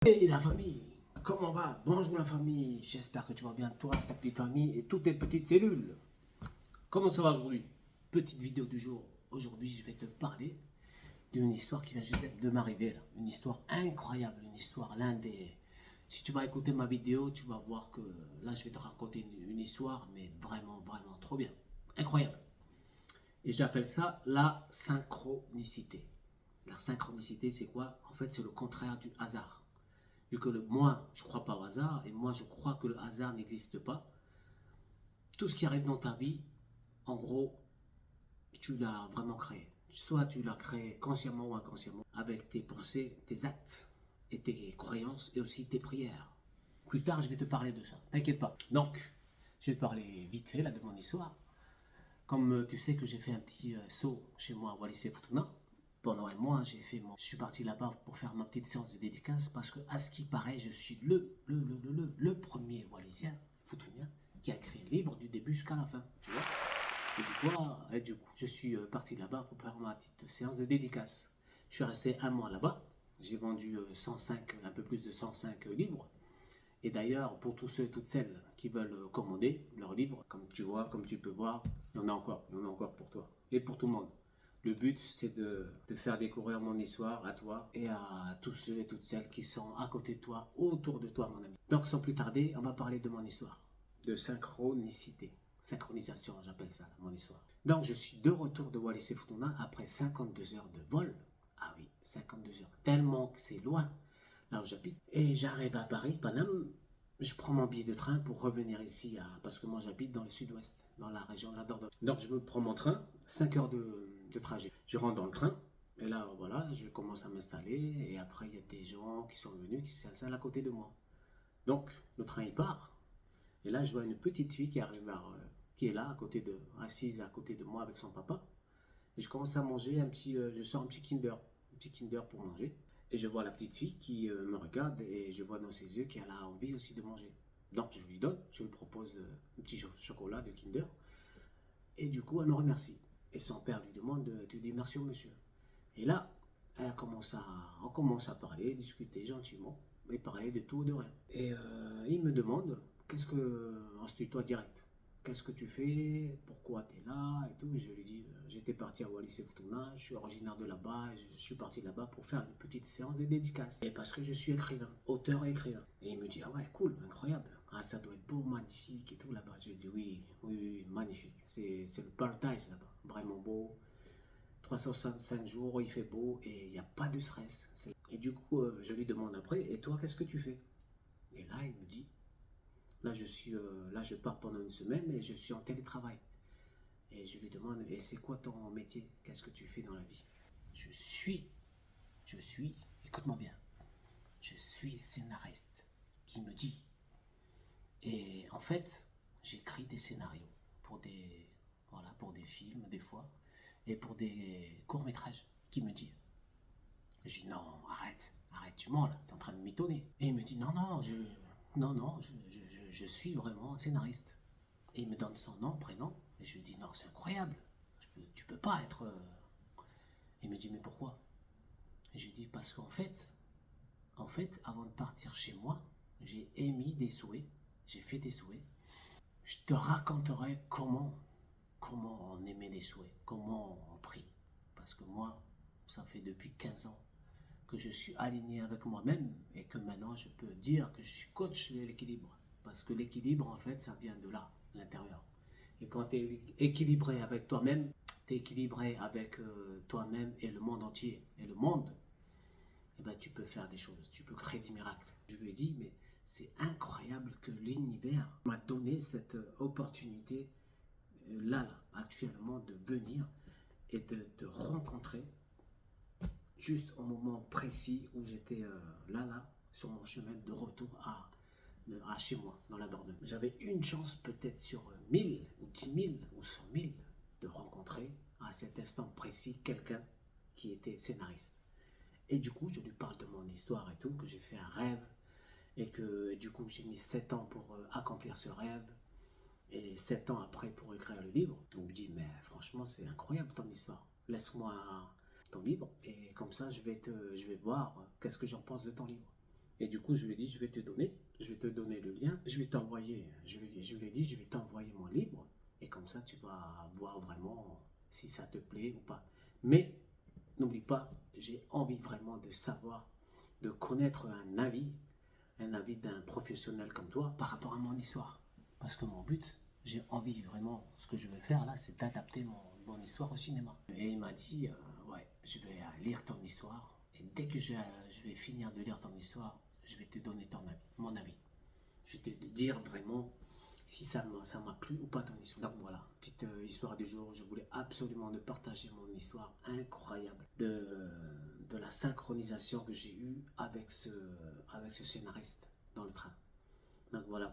Hey la famille, comment va? Bonjour la famille, j'espère que tu vas bien, toi, ta petite famille et toutes tes petites cellules. Comment ça va aujourd'hui? Petite vidéo du jour. Aujourd'hui, je vais te parler d'une histoire qui vient juste de m'arriver là. Une histoire incroyable, une histoire l'un des... Si tu vas écouter ma vidéo, tu vas voir que là, je vais te raconter une histoire, mais vraiment, vraiment trop bien. Incroyable. Et j'appelle ça la synchronicité. La synchronicité, c'est quoi? En fait, c'est le contraire du hasard. Vu que moi, je ne crois pas au hasard, et moi, je crois que le hasard n'existe pas. Tout ce qui arrive dans ta vie, en gros, tu l'as vraiment créé. Soit tu l'as créé consciemment ou inconsciemment, avec tes pensées, tes actes, et tes croyances, et aussi tes prières. Plus tard, je vais te parler de ça. T'inquiète pas. Donc, je vais te parler vite fait là de mon histoire. Comme tu sais que j'ai fait un petit saut chez moi à Wallis et Futuna, pendant un mois, je suis parti là-bas pour faire ma petite séance de dédicace parce que, à ce qui paraît, je suis le premier Wallisien, Futunien, qui a créé le livre du début jusqu'à la fin, tu vois. Et du coup, je suis parti là-bas pour faire ma petite séance de dédicace. Je suis resté un mois là-bas. J'ai vendu 105, un peu plus de 105 livres. Et d'ailleurs, pour tous ceux et toutes celles qui veulent commander leurs livres, comme tu vois, comme tu peux voir, il y en a encore pour toi et pour tout le monde. Le but, c'est de faire découvrir mon histoire à toi et à tous ceux et toutes celles qui sont à côté de toi, autour de toi, mon ami. Donc, sans plus tarder, on va parler de mon histoire, de synchronicité. Synchronisation, j'appelle ça, mon histoire. Donc, je suis de retour de Wallis et Futuna après 52 heures de vol. Ah oui, 52 heures. Tellement que c'est loin là où j'habite. Et j'arrive à Paris, Paname, je prends mon billet de train pour revenir ici, parce que moi j'habite dans le sud-ouest, dans la région de la Dordogne. Donc je me prends mon train, 5 heures de trajet. Je rentre dans le train, et là voilà, je commence à m'installer, et après il y a des gens qui sont venus, qui s'installent à côté de moi. Donc le train il part, et là je vois une petite fille qui arrive qui est là, assise à côté de moi avec son papa. Et je commence à manger je sors un petit Kinder pour manger. Et je vois la petite fille qui me regarde et je vois dans ses yeux qu'elle a envie aussi de manger. Donc je lui donne, je lui propose un petit chocolat de Kinder. Et du coup, elle me remercie. Et son père lui demande, tu dis merci au monsieur. Et là, on commence à parler, discuter gentiment, et parler de tout, de rien. Et il me demande, on se tutoie direct. Qu'est-ce que tu fais? Pourquoi tu es là? Et tout. Et je lui dis, j'étais parti à Wallis et Futuna, je suis originaire de là-bas, et je suis parti là-bas pour faire une petite séance de dédicace. Et parce que je suis écrivain, auteur et écrivain. Et il me dit, ah ouais, cool, incroyable. Ah, ça doit être beau, magnifique et tout là-bas. Je lui dis, oui, oui, oui, magnifique. C'est le paradise là-bas, vraiment beau. 365 jours, il fait beau et il n'y a pas de stress. Et du coup, je lui demande après, et toi, qu'est-ce que tu fais? Et là, il me dit, là, je pars pendant une semaine et je suis en télétravail. Et je lui demande, et c'est quoi ton métier? Qu'est-ce que tu fais dans la vie? Je suis, je suis, écoute-moi bien, je suis scénariste qui me dit. Et en fait, j'écris des scénarios pour pour des films des fois, et pour des courts-métrages qui me dit. Je dis non, arrête, tu mens là, t'es en train de mitonner. Et il me dit non, je suis vraiment un scénariste. Et il me donne son nom, prénom, et je lui dis non, c'est incroyable, tu peux pas être. Il me dit mais pourquoi? Et je lui dis parce qu'en fait, avant de partir chez moi, j'ai émis des souhaits, j'ai fait des souhaits. Je te raconterai comment on émet des souhaits, comment on prie. Parce que moi, ça fait depuis 15 ans que je suis aligné avec moi-même et que maintenant je peux dire que je suis coach de l'équilibre. Parce que l'équilibre, en fait, ça vient de là, l'intérieur. Et quand tu es équilibré avec toi-même, tu es équilibré avec toi-même et le monde entier. Et le monde, eh ben, tu peux faire des choses, tu peux créer des miracles. Je lui ai dit, mais c'est incroyable que l'univers m'a donné cette opportunité là, actuellement, de venir et de te rencontrer juste au moment précis où j'étais sur mon chemin de retour à chez moi, dans la Dordogne. J'avais une chance peut-être sur 1000 ou 10 000 ou 100 000 de rencontrer à cet instant précis quelqu'un qui était scénariste. Et du coup, je lui parle de mon histoire et tout, que j'ai fait un rêve et que du coup, j'ai mis 7 ans pour accomplir ce rêve et 7 ans après pour écrire le livre. On me dit, mais franchement, c'est incroyable ton histoire. Laisse-moi ton livre et comme ça, je vais voir qu'est-ce que j'en pense de ton livre. Et du coup, je lui ai dit, je vais te donner le lien, je vais t'envoyer, je lui ai dit, je vais t'envoyer mon livre, et comme ça, tu vas voir vraiment si ça te plaît ou pas. Mais, n'oublie pas, j'ai envie vraiment de savoir, de connaître un avis d'un professionnel comme toi par rapport à mon histoire. Parce que mon but, j'ai envie vraiment, ce que je vais faire là, c'est d'adapter mon histoire au cinéma. Et il m'a dit, ouais, je vais lire ton histoire. Et dès que je vais finir de lire ton histoire, je vais te donner mon avis. Je vais te dire vraiment si ça m'a plu ou pas ton histoire. Donc voilà, petite histoire du jour. Je voulais absolument de partager mon histoire incroyable de la synchronisation que j'ai eue avec ce scénariste dans le train. Donc voilà.